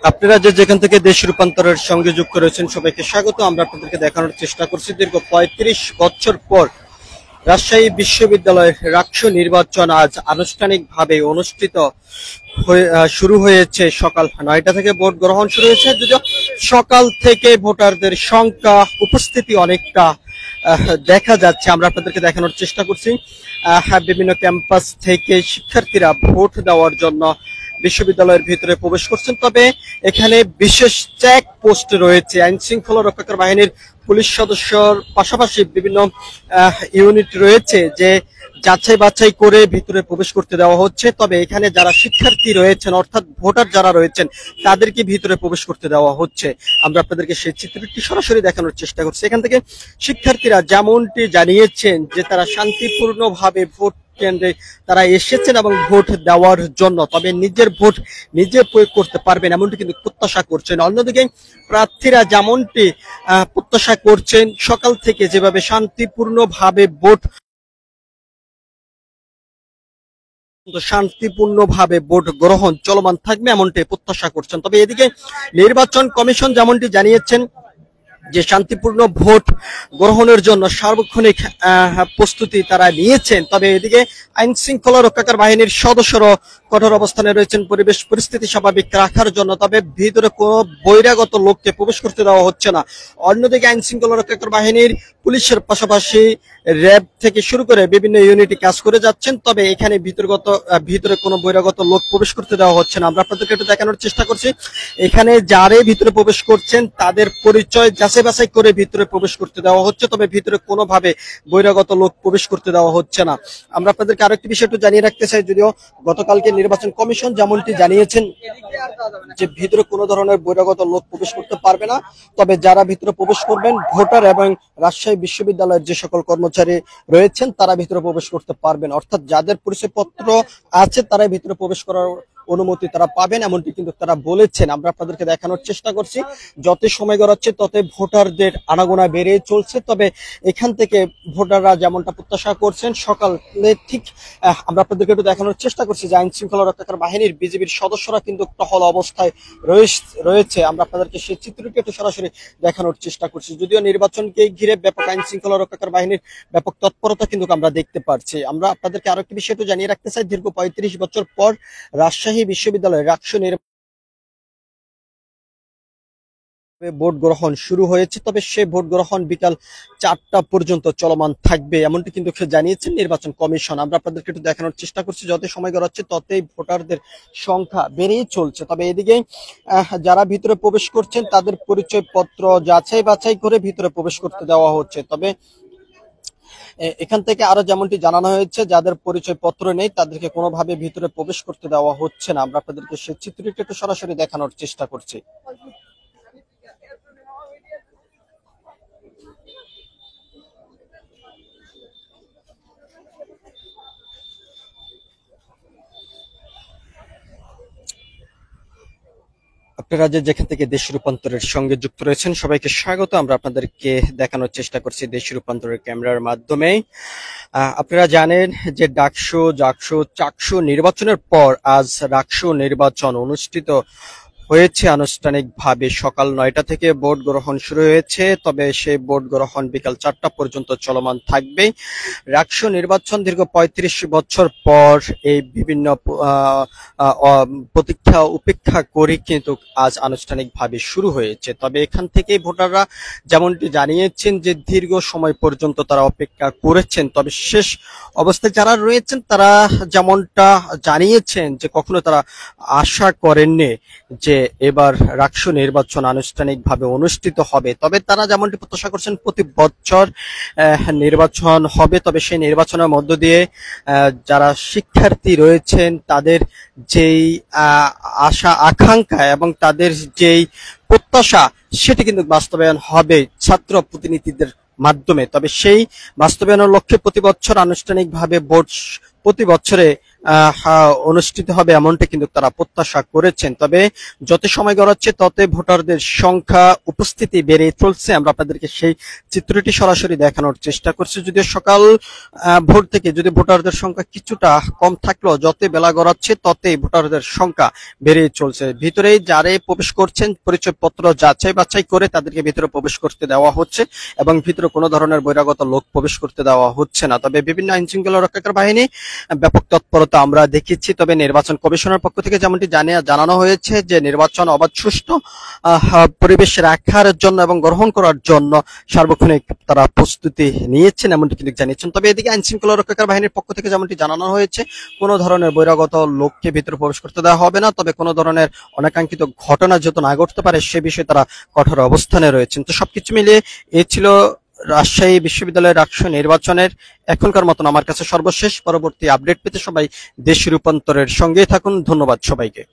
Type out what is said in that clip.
আপনারা যেখান থেকে দেশ রূপান্তরের সঙ্গে যুক্ত রয়েছেন সবাইকে স্বাগত। আমরা আপনাদেরকে দেখানোর চেষ্টা করছি দীর্ঘ ৩৫ বছর পর রাজশাহী বিশ্ববিদ্যালয়ের রাষ্ট্র নির্বাচন আজ আনুষ্ঠানিকভাবে অনুষ্ঠিত শুরু হয়েছে। সকাল ৯টা থেকে ভোট গ্রহণ শুরু হয়েছে। যদিও সকাল থেকে ভোটারদের সংখ্যা উপস্থিতি অনেকটা দেখা যাচ্ছে, আমরা আপনাদেরকে দেখানোর চেষ্টা করছি। বিভিন্ন ক্যাম্পাস থেকে শিক্ষার্থীরা ভোট দেওয়ার জন্য বিশ্ববিদ্যালয়ের ভিতরে প্রবেশ করছেন। তবে এখানে বিশেষ চেক পোস্ট রয়েছে। আইন শৃঙ্খলা রক্ষাকারী বাহিনীর পুলিশ সদস্যর পাশাপাশি বিভিন্ন ইউনিট রয়েছে যে যাচাই বাছাই করে ভিতরে প্রবেশ করতে দেওয়া হচ্ছে। তবে এখানে যারা শিক্ষার্থী রয়েছেন অর্থাৎ ভোটার যারা রয়েছেন তাদেরকে ভিতরে প্রবেশ করতে দেওয়া হচ্ছে। আমরা আপনাদেরকে সেই চিত্রটি সরাসরি দেখানোর চেষ্টা করছি। এখান থেকে শিক্ষার্থীরা যেমনটি জানিয়েছেন যে তারা শান্তিপূর্ণভাবে ভোট কেন্দ্রে তারা এসেছেন এবং ভোট দেওয়ার জন্য, তবে নিজের ভোট নিজে প্রয়োগ করতে পারবেন এমনটি কিন্তু প্রত্যাশা করছেন। অন্যদিকে প্রার্থীরা যেমনটি প্রত্যাশা করছেন সকাল থেকে যেভাবে শান্তিপূর্ণভাবে ভোট গ্রহণ চলমান থাকবে এমনটি প্রত্যাশা করছেন। তবে এদিকে নির্বাচন কমিশন যেমনটি জানিয়েছেন যে শান্তিপূর্ণ ভোট গ্রহণের জন্য সার্বক্ষণিক প্রস্তুতি তারা নিয়েছেন। তবে এদিকে আইন শৃঙ্খলা রক্ষাকারী বাহিনীর সদস্যরাও কঠোর অবস্থানে রয়েছেন পরিবেশ পরিস্থিতি স্বাভাবিক রাখার জন্য। তবে ভিতরে কোনো বহিরাগত লোককে প্রবেশ করতে দেওয়া হচ্ছে না। অন্যদিকে আইন শৃঙ্খলা রক্ষাকারী বাহিনীর পুলিশের পাশাপাশি র্যাব থেকে শুরু করে বিভিন্ন ইউনিটে কাজ করে যাচ্ছেন। তবে এখানে ভিতরে কোনো বহিরাগত লোক প্রবেশ করতে দেওয়া হচ্ছে না। আমরা আপনাদেরকে একটু দেখানোর চেষ্টা করছি। এখানে যারাই ভিতরে প্রবেশ করছেন তাদের পরিচয় যাচাই বাছাই করে ভিতরে প্রবেশ করতে দেওয়া হচ্ছে। তবে ভিতরে কোনোভাবে বহিরাগত লোক প্রবেশ করতে দেওয়া হচ্ছে না। আমরা আপনাদেরকে আরেকটি বিষয় একটু জানিয়ে রাখতে চাই, যদিও গতকালকে নির্বাচন কমিশন যেমনটি জানিয়েছেন যে ভিতরে কোনো ধরনের বহিরাগত লোক প্রবেশ করতে পারবে না। তবে যারা ভিতরে প্রবেশ করবেন ভোটার এবং রাজশাহী বিশ্ববিদ্যালয়ের যে সকল কর্মচারী রয়েছেন তারা ভিতরে প্রবেশ করতে পারবেন, অর্থাৎ যাদের পরিচয়পত্র আছে তারাই ভিতরে প্রবেশ করার অনুমতি তারা পাবেন এমনটি কিন্তু তারা বলেছেন। আমরা আপনাদেরকে দেখানোর চেষ্টা করছি। যত সময় গড়াচ্ছে তত ভোটারদের আনাগোনা বেড়ে চলছে। তবে এখান থেকে ভোটাররা যেমনটা প্রত্যাশা করছেন সকালে ঠিক আমরা আপনাদেরকে একটু দেখানোর চেষ্টা করছি যে আইন শৃঙ্খলা রক্ষাকারী বাহিনীর বিজিবির সদস্যরা কিন্তু টহল অবস্থায় রয়েছে। আমরা আপনাদেরকে সেই চিত্রটি একটু সরাসরি দেখানোর চেষ্টা করছি। যদিও নির্বাচনকে ঘিরে ব্যাপক আইন শৃঙ্খলা রক্ষাকারী বাহিনীর ব্যাপক তৎপরতা কিন্তু আমরা দেখতে পাচ্ছি। আমরা আপনাদেরকে আরো একটি বিষয় একটু জানিয়ে রাখতে চাই, দীর্ঘ ৩৫ বছর পর রাজশাহী বিশ্ববিদ্যালয়ের রাষ্ট্র ভোট গ্রহণ শুরু হয়েছে। তবে সেই ভোট গ্রহণ বিকাল ৪টা পর্যন্ত চলমান থাকবে এমনটি কিন্তু জানিয়েছেন নির্বাচন কমিশন। আমরা আপনাদেরকে একটু দেখানোর চেষ্টা করছি। যত সময় গড়াচ্ছে ততই ভোটারদের সংখ্যা বেড়েই চলছে। তবে এদিকে যারা ভিতরে প্রবেশ করছেন তাদের পরিচয়পত্র যাচাই বাছাই করে ভিতরে প্রবেশ করতে দেওয়া হচ্ছে। তবে এখান থেকে আরো যেমনটি জানানো হয়েছে যাদের পরিচয় পত্র নেই তাদেরকে কোনোভাবে ভিতরে প্রবেশ করতে দেওয়া হচ্ছে না। আমরা আপনাদেরকে সেই চিত্রটি একটু সরাসরি দেখানোর চেষ্টা করছি। আপনারা যেখান থেকে দেশ রূপান্তরের সঙ্গে যুক্ত রয়েছেন সবাইকে স্বাগত। আমরা আপনাদেরকে দেখানোর চেষ্টা করছি দেশ রূপান্তরের ক্যামেরার মাধ্যমে। আপনারা জানেন যে চাকসু নির্বাচনের পর আজ রাকসু নির্বাচন অনুষ্ঠিত হয়েছে আনুষ্ঠানিকভাবে। সকাল ৯টা থেকে ভোট গ্রহণ শুরু হয়েছে। তবে সেই ভোট গ্রহণ বিকাল ৪টা পর্যন্ত চলমান থাকবে। রাষ্ট্র নির্বাচন দীর্ঘ ৩৫ বছর পর এই বিভিন্ন প্রতীক্ষা উপেক্ষা করে কিন্তু আজ আনুষ্ঠানিকভাবে শুরু হয়েছে। তবে এখান থেকেই ভোটাররা যেমনটি জানিয়েছেন যে দীর্ঘ সময় পর্যন্ত তারা অপেক্ষা করেছেন। তবে শেষ অবস্থায় যারা রয়েছেন তারা যেমনটা জানিয়েছেন যে কখনো তারা আশা করেননি যে এবার রাষ্ট্র নির্বাচন আনুষ্ঠানিকভাবে অনুষ্ঠিত হবে। তবে তারা যেমনটি প্রত্যাশা করছেন প্রতি বছর নির্বাচন হবে। তবে সেই নির্বাচনের মধ্য দিয়ে যারা শিক্ষার্থী রয়েছেন তাদের যেই আশা আকাঙ্ক্ষা এবং তাদের যেই প্রত্যাশা সেটি কিন্তু বাস্তবায়ন হবে ছাত্র প্রতিনিধিদের মাধ্যমে। তবে সেই বাস্তবায়নের লক্ষ্যে প্রতি বছর আনুষ্ঠানিকভাবে ভোট প্রতি বছরে অনুষ্ঠিত হবে এমনটি কিন্তু তারা প্রত্যাশা করেছেন। তবে যত সময় গড়াচ্ছে তত ভোটারদের সংখ্যা উপস্থিতি বেড়ে চলছে। আমরা আপনাদেরকে সেই চিত্রটি সরাসরি দেখানোর চেষ্টা করছি। যদিও সকাল ভোর থেকে যদি ভোটারদের সংখ্যা কিছুটা কম থাকলেও যত বেলা গড়াচ্ছে ততই ভোটারদের সংখ্যা বেড়ে চলছে। ভিতরে যারা প্রবেশ করছেন পরিচয়পত্র যাচাই বাছাই করে তাদেরকে ভিতরে প্রবেশ করতে দেওয়া হচ্ছে এবং ভিতরে কোনো ধরনের বহিরাগত লোক প্রবেশ করতে দেওয়া হচ্ছে না। তবে বিভিন্ন আইন শৃঙ্খলা রক্ষাকারী বাহিনী ব্যাপক তৎপরতা আমরা দেখেছি। তবে নির্বাচন কমিশনের পক্ষ থেকে যেমনটি জানানো হয়েছে যে নির্বাচন অবাধ সুষ্ঠু পরিবেশ রাখার জন্য এবং গ্রহণ করার জন্য সার্বক্ষণিক তারা প্রস্তুতি নিয়েছেন এমনটি কিন্তু জানিয়েছেন। তবে এদিকে আইন শৃঙ্খলা রক্ষাকারী বাহিনীর পক্ষ থেকে যেমনটি জানানো হয়েছে কোনো ধরনের বহিরাগত লোককে ভিতরে প্রবেশ করতে দেওয়া হবে না। তবে কোনো ধরনের অনাকাঙ্ক্ষিত ঘটনা যত না ঘটতে পারে সে বিষয়ে তারা কঠোর অবস্থানে রয়েছেন। তো সবকিছু মিলিয়ে এই ছিল রাজশাহী বিশ্ববিদ্যালয়ের রাষ্ট্রীয় নির্বাচনের এখনকার মতন আমার কাছে সর্বশেষ। পরবর্তী আপডেট পেতে সবাই দেশ রূপান্তরের সঙ্গেই থাকুন। ধন্যবাদ সবাইকে।